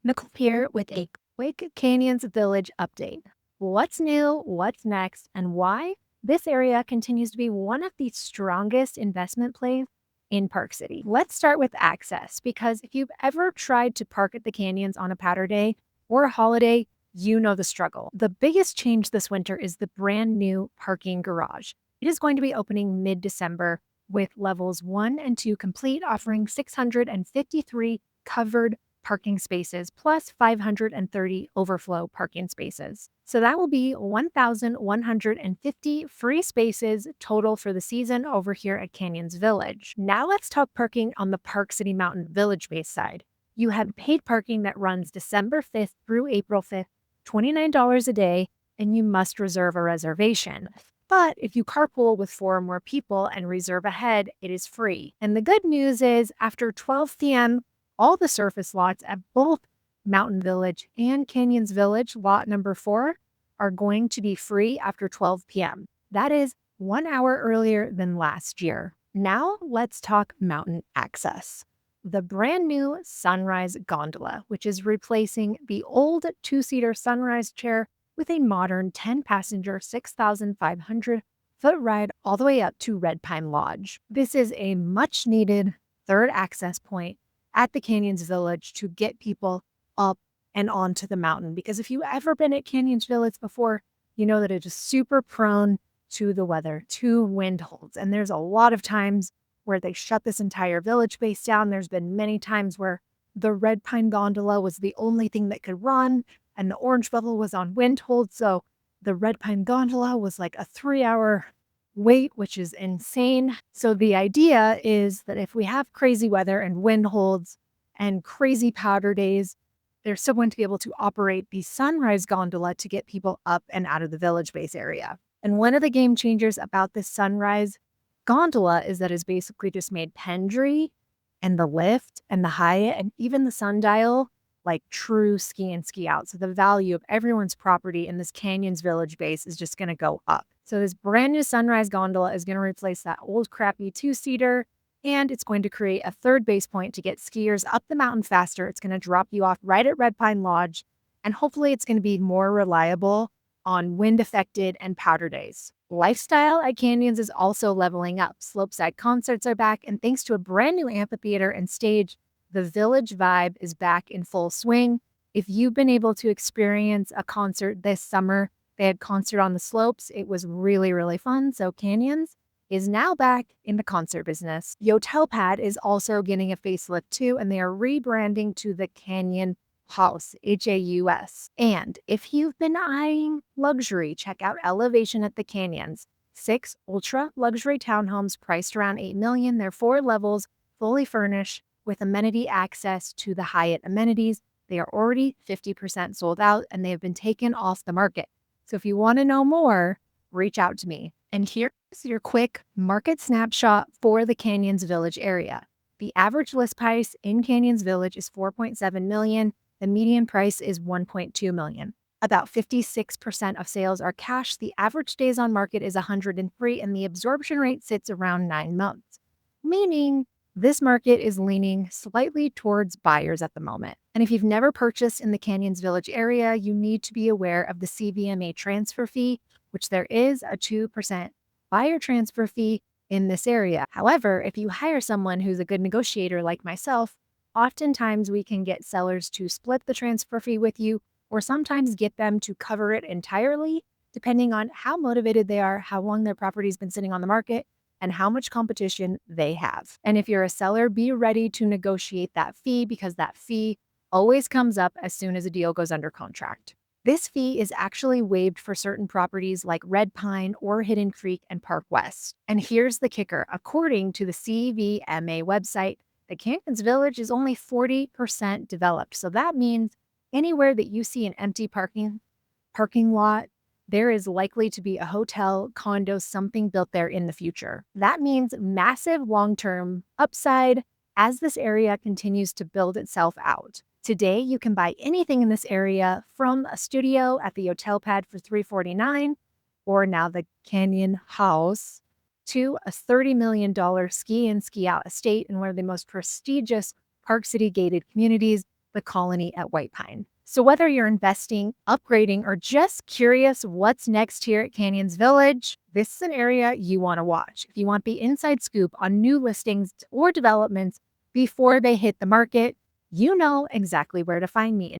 Nicole here with a quick Canyons Village update. What's new, what's next, and why this area continues to be one of the strongest investment plays in Park City. Let's start with access, because if you've ever tried to park at the canyons on a powder day or a holiday, you know the struggle. The biggest change this winter is the brand new parking garage. It is going to be opening mid-December with levels 1 and 2 complete, offering 653 covered parking spaces plus 530 overflow parking spaces. So that will be 1,150 free spaces total for the season over here at Canyons Village. Now let's talk parking on the Park City Mountain Village base side. You have paid parking that runs December 5th through April 5th, $29 a day, and you must reserve a reservation. But if you carpool with 4 or more people and reserve ahead, it is free. And the good news is after 12 p.m., all the surface lots at both Mountain Village and Canyons Village, lot number 4, are going to be free after 12 p.m. That is 1 hour earlier than last year. Now let's talk mountain access. The brand new Sunrise Gondola, which is replacing the old 2-seater Sunrise chair with a modern 10-passenger, 6,500-foot ride all the way up to Red Pine Lodge. This is a much-needed third access point at the Canyons Village to get people up and onto the mountain. Because if you've ever been at Canyons Village before, you know that it is super prone to the weather, to wind holds. And there's a lot of times where they shut this entire village base down. There's been many times where the Red Pine Gondola was the only thing that could run, and the Orange Bubble was on wind hold. So the Red Pine Gondola was like a 3-hour wait, which is insane. So the idea is that if we have crazy weather and wind holds and crazy powder days, they're still going to be able to operate the Sunrise Gondola to get people up and out of the village base area. And one of the game changers about this Sunrise Gondola is that it's basically just made Pendry and the lift and the Hyatt and even the sundial like true ski in, ski out. So the value of everyone's property in this Canyons Village base is just going to go up. So this brand new Sunrise Gondola is going to replace that old crappy 2-seater, and it's going to create a third base point to get skiers up the mountain faster. It's going to drop you off right at Red Pine Lodge, and hopefully it's going to be more reliable on wind-affected and powder days. Lifestyle at Canyons is also leveling up. Slopeside concerts are back, and thanks to a brand new amphitheater and stage, the village vibe is back in full swing. If you've been able to experience a concert this summer, they had concert on the slopes. It was really, really fun. So Canyons is now back in the concert business. Yotelpad is also getting a facelift too, and they are rebranding to the Canyon House, Haus. And if you've been eyeing luxury, check out Elevation at the Canyons. 6 ultra luxury townhomes priced around $8 million. They're 4 levels, fully furnished, with amenity access to the Hyatt amenities. They are already 50% sold out, and they have been taken off the market. So if you want to know more, reach out to me. And here's your quick market snapshot for the Canyons Village area. The average list price in Canyons Village is $4.7 million. The median price is $1.2 million. About 56% of sales are cash. The average days on market is 103, and the absorption rate sits around 9 months, meaning this market is leaning slightly towards buyers at the moment. And if you've never purchased in the Canyons Village area, you need to be aware of the CVMA transfer fee, which there is a 2% buyer transfer fee in this area. However, if you hire someone who's a good negotiator like myself, oftentimes we can get sellers to split the transfer fee with you, or sometimes get them to cover it entirely, depending on how motivated they are, how long their property's been sitting on the market, and how much competition they have. And if you're a seller, be ready to negotiate that fee, because that fee always comes up as soon as a deal goes under contract. This fee is actually waived for certain properties like Red Pine or Hidden Creek and Park West. And here's the kicker. According to the CVMA website, the Canyons Village is only 40% developed. So that means anywhere that you see an empty parking lot, there is likely to be a hotel, condo, something built there in the future. That means massive long-term upside as this area continues to build itself out. Today, you can buy anything in this area, from a studio at the Yotelpad for $349, or now the Canyon House, to a $30 million ski in, ski out estate in one of the most prestigious Park City gated communities the Colony at White Pine. So whether you're investing, upgrading, or just curious what's next here at Canyons Village, this is an area you want to watch. If you want the inside scoop on new listings or developments before they hit the market, you know exactly where to find me.